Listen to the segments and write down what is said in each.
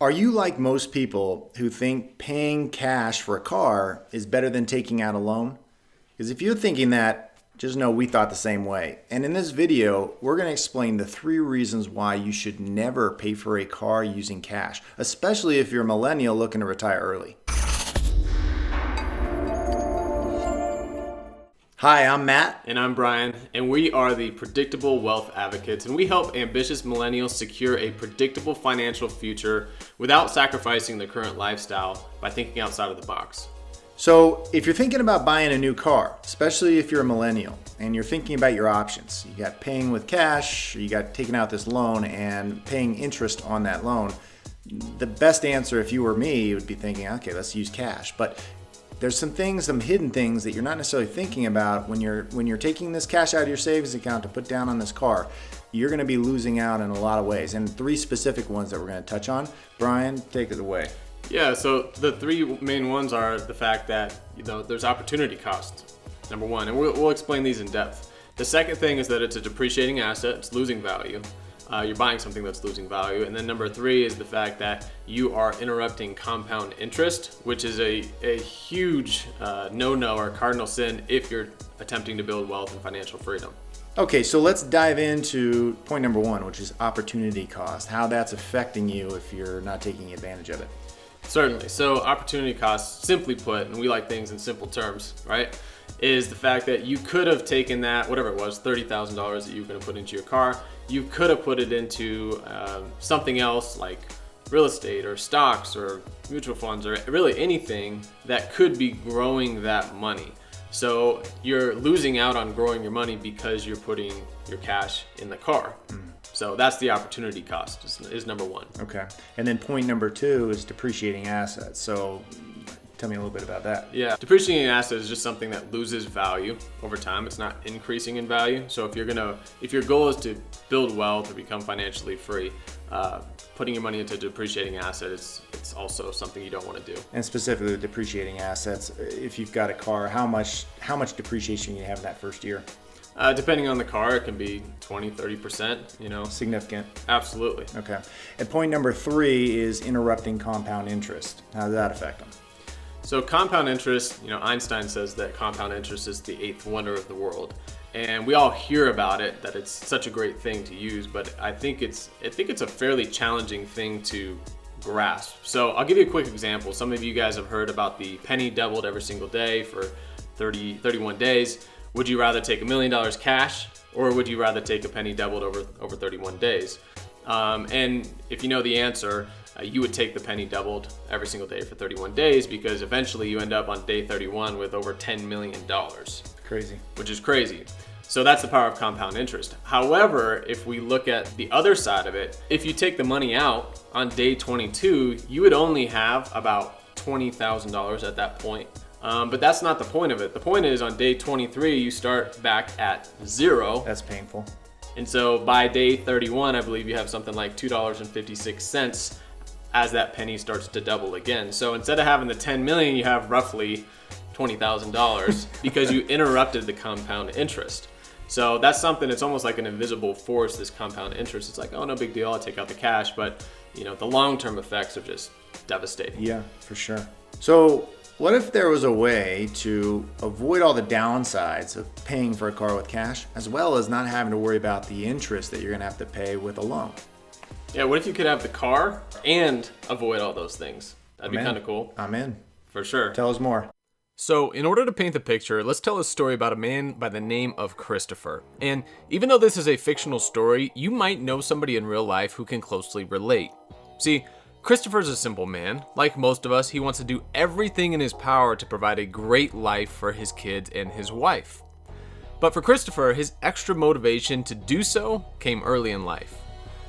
Are you like most people who think paying cash for a car is better than taking out a loan? Because if you're thinking that, just know we thought the same way. And in this video, we're going to explain the 3 reasons why you should never pay for a car using cash, especially if you're a millennial looking to retire early. Hi, I'm Matt. And I'm Brian, and we are the Predictable Wealth Advocates, and we help ambitious millennials secure a predictable financial future without sacrificing their current lifestyle by thinking outside of the box. So if you're thinking about buying a new car, especially if you're a millennial, and you're thinking about your options, you got paying with cash, you got taking out this loan and paying interest on that loan, the best answer if you were me would be thinking, okay, let's use cash. But there's some hidden things that you're not necessarily thinking about when you're taking this cash out of your savings account to put down on this car. You're going to be losing out in a lot of ways, and 3 specific ones that we're going to touch on. Brian, take it away. Yeah, so the 3 main ones are the fact that there's opportunity cost, number 1, and we'll explain these in depth. The second thing is that it's a depreciating asset; it's losing value. You're buying something that's losing value. And then number 3 is the fact that you are interrupting compound interest, which is a huge no-no or cardinal sin if you're attempting to build wealth and financial freedom. Okay, so let's dive into point number 1, which is opportunity cost, how that's affecting you if you're not taking advantage of it. Certainly. So opportunity cost, simply put, and we like things in simple terms, right, is the fact that you could have taken that, whatever it was, $30,000 that you were going to put into your car, you could have put it into something else like real estate or stocks or mutual funds or really anything that could be growing that money. So you're losing out on growing your money because you're putting your cash in the car. So that's the opportunity cost is number 1. Okay. And then point number 2 is depreciating assets. So tell me a little bit about that. Yeah, depreciating assets is just something that loses value over time. It's not increasing in value. So if your goal is to build wealth or become financially free, putting your money into depreciating assets, it's also something you don't want to do. And specifically depreciating assets, if you've got a car, how much depreciation you have in that first year? Depending on the car, it can be 20, 30%, Significant. Absolutely. Okay. And point number 3 is interrupting compound interest. How does that affect them? So compound interest, Einstein says that compound interest is the 8th wonder of the world. And we all hear about it, that it's such a great thing to use, but I think it's a fairly challenging thing to grasp. So I'll give you a quick example. Some of you guys have heard about the penny doubled every single day for 31 days. Would you rather take $1 million cash, or would you rather take a penny doubled over 31 days? And if you know the answer, you would take the penny doubled every single day for 31 days because eventually you end up on day 31 with over $10 million. Crazy. Which is crazy. So that's the power of compound interest. However, if we look at the other side of it, if you take the money out on day 22, you would only have about $20,000 at that point. But that's not the point of it. The point is on day 23, you start back at 0. That's painful. And so by day 31, I believe you have something like $2.56 as that penny starts to double again. So instead of having the 10 million, you have roughly $20,000 because you interrupted the compound interest. So that's something, it's almost like an invisible force, this compound interest. It's like, oh, no big deal, I'll take out the cash. But the long-term effects are just devastating. Yeah, for sure. So what if there was a way to avoid all the downsides of paying for a car with cash, as well as not having to worry about the interest that you're going to have to pay with a loan? Yeah, what if you could have the car and avoid all those things? That'd be kind of cool. I'm in. For sure. Tell us more. So in order to paint the picture, let's tell a story about a man by the name of Christopher. And even though this is a fictional story, you might know somebody in real life who can closely relate. See, Christopher's a simple man. Like most of us, he wants to do everything in his power to provide a great life for his kids and his wife. But for Christopher, his extra motivation to do so came early in life.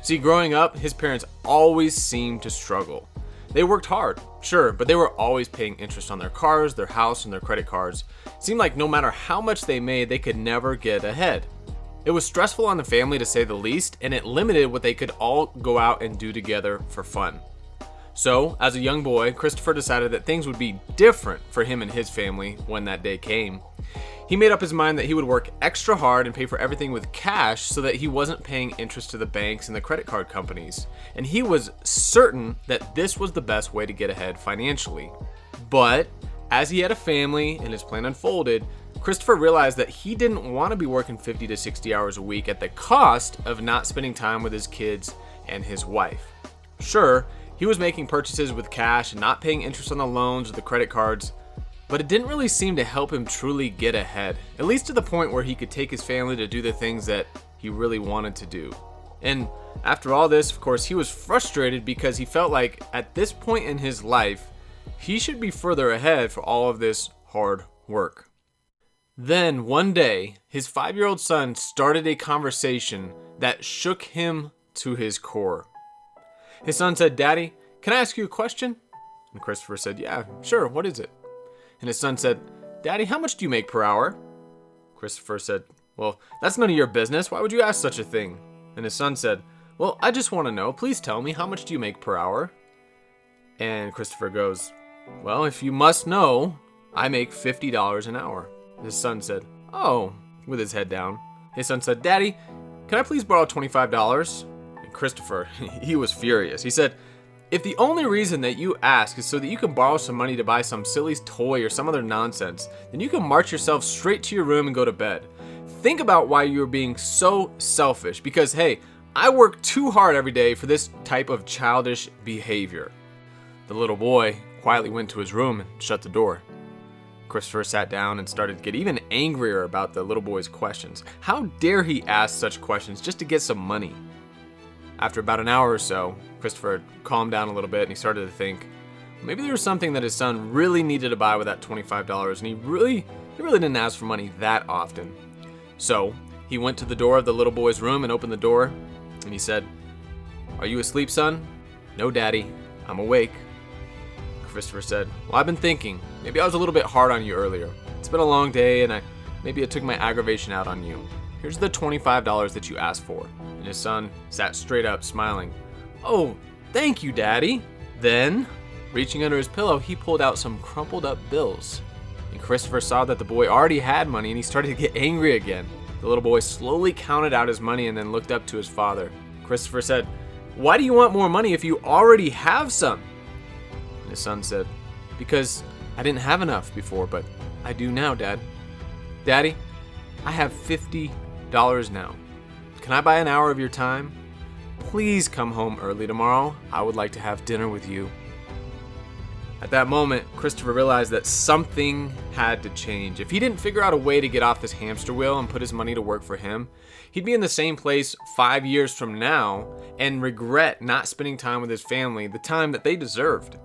See, growing up, his parents always seemed to struggle. They worked hard, sure, but they were always paying interest on their cars, their house, and their credit cards. It seemed like no matter how much they made, they could never get ahead. It was stressful on the family to say the least, and it limited what they could all go out and do together for fun. So, as a young boy, Christopher decided that things would be different for him and his family when that day came. He made up his mind that he would work extra hard and pay for everything with cash so that he wasn't paying interest to the banks and the credit card companies. And he was certain that this was the best way to get ahead financially. But as he had a family and his plan unfolded, Christopher realized that he didn't want to be working 50 to 60 hours a week at the cost of not spending time with his kids and his wife. Sure, he was making purchases with cash and not paying interest on the loans or the credit cards, but it didn't really seem to help him truly get ahead, at least to the point where he could take his family to do the things that he really wanted to do. And after all this, of course, he was frustrated because he felt like at this point in his life, he should be further ahead for all of this hard work. Then one day, his 5-year-old son started a conversation that shook him to his core. His son said, "Daddy, can I ask you a question?" And Christopher said, "Yeah, sure, what is it?" And his son said, "Daddy, how much do you make per hour?" Christopher said, "Well, that's none of your business. Why would you ask such a thing?" And his son said, "Well, I just want to know. Please tell me, how much do you make per hour?" And Christopher goes, "Well, if you must know, I make $50 an hour." His son said, "Oh," with his head down. His son said, "Daddy, can I please borrow $25? And Christopher, he was furious. He said, "If the only reason that you ask is so that you can borrow some money to buy some silly toy or some other nonsense, then you can march yourself straight to your room and go to bed. Think about why you're being so selfish, because hey, I work too hard every day for this type of childish behavior." The little boy quietly went to his room and shut the door. Christopher sat down and started to get even angrier about the little boy's questions. How dare he ask such questions just to get some money? After about an hour or so, Christopher calmed down a little bit and he started to think, maybe there was something that his son really needed to buy with that $25, and he really didn't ask for money that often. So he went to the door of the little boy's room and opened the door, and he said, "Are you asleep, son?" "No, Daddy, I'm awake." Christopher said, "Well, I've been thinking, maybe I was a little bit hard on you earlier. It's been a long day and maybe I took my aggravation out on you. Here's the $25 that you asked for." And his son sat straight up, smiling. "Oh, thank you, Daddy." Then, reaching under his pillow, he pulled out some crumpled up bills. And Christopher saw that the boy already had money and he started to get angry again. The little boy slowly counted out his money and then looked up to his father. Christopher said, "Why do you want more money if you already have some?" And his son said, "Because I didn't have enough before, but I do now, Dad. Daddy, I have $50 now. Can I buy an hour of your time? Please come home early tomorrow. I would like to have dinner with you." At that moment, Christopher realized that something had to change. If he didn't figure out a way to get off this hamster wheel and put his money to work for him, he'd be in the same place 5 years from now and regret not spending time with his family, the time that they deserved.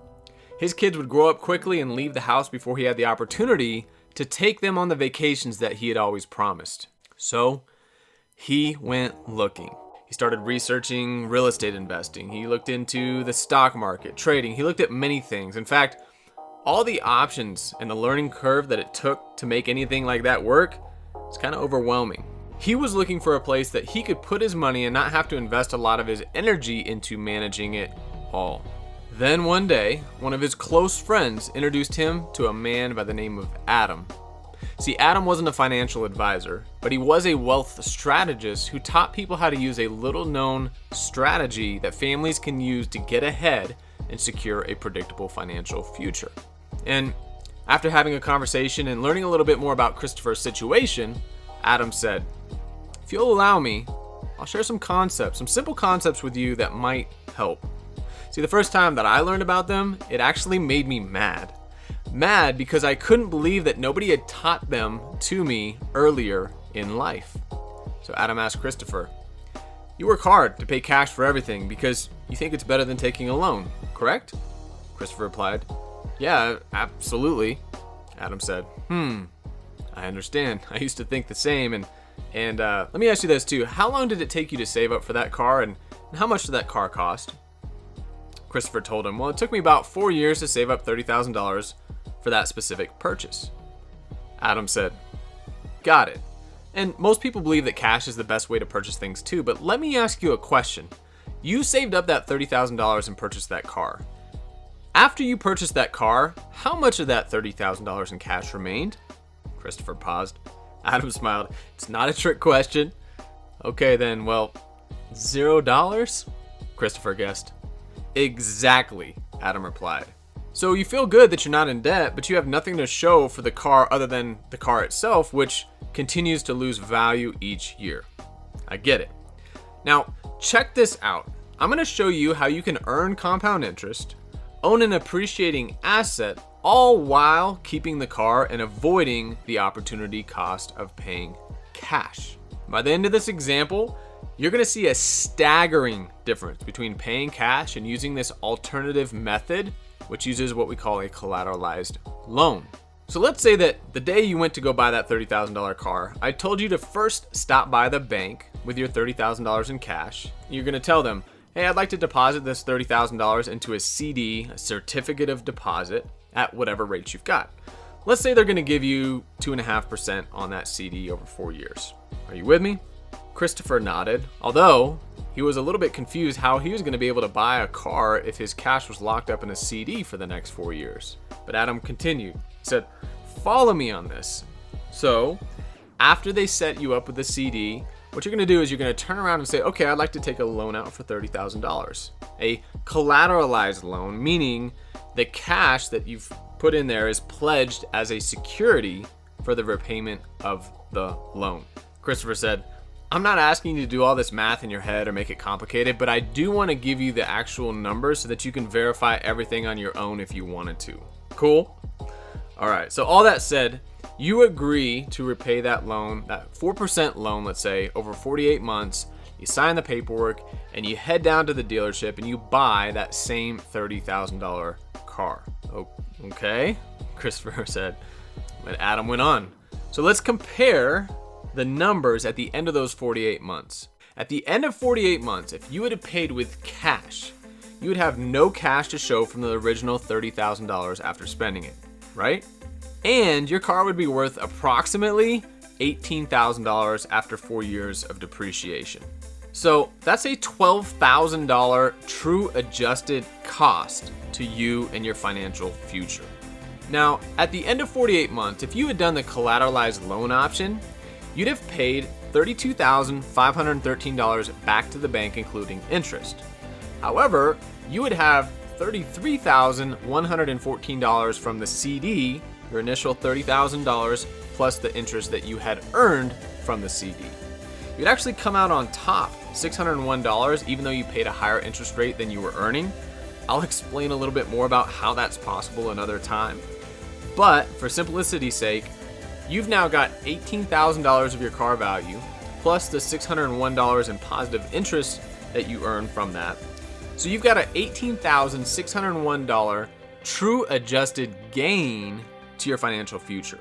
His kids would grow up quickly and leave the house before he had the opportunity to take them on the vacations that he had always promised. So he went looking. He started researching real estate investing. He looked into the stock market, trading. He looked at many things. In fact, all the options and the learning curve that it took to make anything like that work is kind of overwhelming. He was looking for a place that he could put his money and not have to invest a lot of his energy into managing it all. Then one day, one of his close friends introduced him to a man by the name of Adam. See, Adam wasn't a financial advisor, but he was a wealth strategist who taught people how to use a little-known strategy that families can use to get ahead and secure a predictable financial future. And after having a conversation and learning a little bit more about Christopher's situation, Adam said, "If you'll allow me, I'll share some simple concepts with you that might help." See, the first time that I learned about them, it actually made me mad. Mad because I couldn't believe that nobody had taught them to me earlier in life. So Adam asked Christopher, "You work hard to pay cash for everything because you think it's better than taking a loan, correct?" Christopher replied, "Yeah, absolutely." Adam said, I understand. I used to think the same. And let me ask you this too. How long did it take you to save up for that car, and how much did that car cost?" Christopher told him, "Well, it took me about 4 years to save up $30,000 for that specific purchase." Adam said, "Got it. And most people believe that cash is the best way to purchase things too, but let me ask you a question. You saved up that $30,000 and purchased that car. After you purchased that car, how much of that $30,000 in cash remained? Christopher paused. Adam smiled. It's not a trick question. Okay then, well, $0? Christopher guessed. Exactly, Adam replied. So you feel good that you're not in debt, but you have nothing to show for the car other than the car itself, which continues to lose value each year. I get it. Now, check this out. I'm going to show you how you can earn compound interest, own an appreciating asset, all while keeping the car and avoiding the opportunity cost of paying cash. By the end of this example, you're going to see a staggering difference between paying cash and using this alternative method, which uses what we call a collateralized loan. So let's say that the day you went to go buy that $30,000 car, I told you to first stop by the bank with your $30,000 in cash. You're going to tell them, hey, I'd like to deposit this $30,000 into a CD, a certificate of deposit, at whatever rates you've got. Let's say they're going to give you 2.5% on that CD over 4 years. Are you with me? Christopher nodded, although he was a little bit confused how he was going to be able to buy a car if his cash was locked up in a CD for the next 4 years. But Adam continued. He said, follow me on this. So after they set you up with the CD, what you're going to do is you're going to turn around and say, okay, I'd like to take a loan out for $30,000. A collateralized loan, meaning the cash that you've put in there is pledged as a security for the repayment of the loan. Christopher said, I'm not asking you to do all this math in your head or make it complicated, but I do want to give you the actual numbers so that you can verify everything on your own if you wanted to. Cool? All right, so all that said, you agree to repay that loan, that 4% loan, let's say, over 48 months. You sign the paperwork and you head down to the dealership and you buy that same $30,000 car. Okay, Christopher said. But Adam went on. So let's compare the numbers at the end of those 48 months. At the end of 48 months, if you would have paid with cash, you would have no cash to show from the original $30,000 after spending it, right? And your car would be worth approximately $18,000 after 4 years of depreciation. So that's a $12,000 true adjusted cost to you and your financial future. Now, at the end of 48 months, if you had done the collateralized loan option, you'd have paid $32,513 back to the bank, including interest. However, you would have $33,114 from the CD, your initial $30,000, plus the interest that you had earned from the CD. You'd actually come out on top, $601, even though you paid a higher interest rate than you were earning. I'll explain a little bit more about how that's possible another time. But for simplicity's sake, you've now got $18,000 of your car value, plus the $601 in positive interest that you earn from that. So you've got an $18,601 true adjusted gain to your financial future.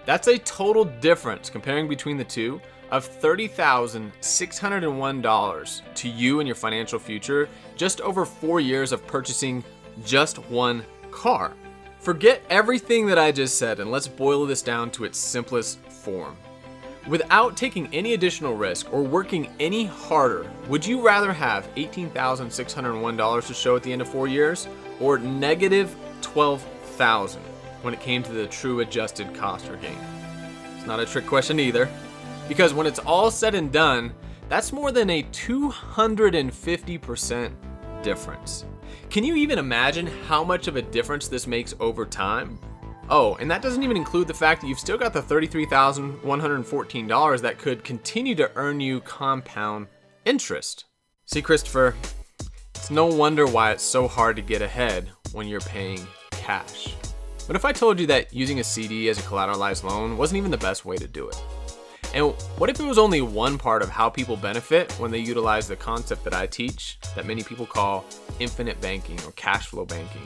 That's a total difference comparing between the two of $30,601 to you and your financial future, just over 4 years of purchasing just one car. Forget everything that I just said and let's boil this down to its simplest form. Without taking any additional risk or working any harder, would you rather have $18,601 to show at the end of 4 years or negative $12,000 when it came to the true adjusted cost or gain? It's not a trick question either, because when it's all said and done, that's more than a 250% difference. Can you even imagine how much of a difference this makes over time? Oh, and that doesn't even include the fact that you've still got the $33,114 that could continue to earn you compound interest. See, Christopher, it's no wonder why it's so hard to get ahead when you're paying cash. But if I told you that using a CD as a collateralized loan wasn't even the best way to do it? And what if it was only one part of how people benefit when they utilize the concept that I teach that many people call infinite banking or cash flow banking?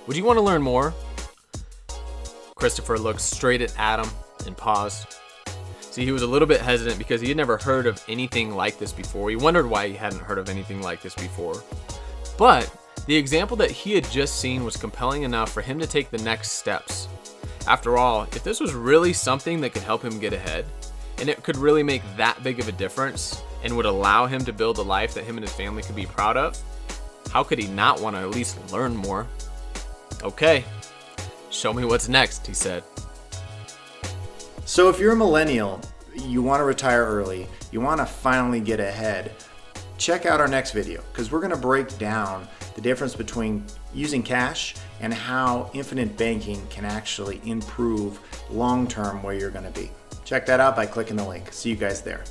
Would you want to learn more? Christopher looked straight at Adam and paused. See, he was a little bit hesitant because he had never heard of anything like this before. He wondered why he hadn't heard of anything like this before. But the example that he had just seen was compelling enough for him to take the next steps. After all, if this was really something that could help him get ahead, and it could really make that big of a difference and would allow him to build a life that him and his family could be proud of, how could he not want to at least learn more? Okay, show me what's next, he said. So if you're a millennial, you want to retire early, you want to finally get ahead, check out our next video because we're going to break down the difference between using cash and how infinite banking can actually improve long-term where you're going to be. Check that out by clicking the link. See you guys there.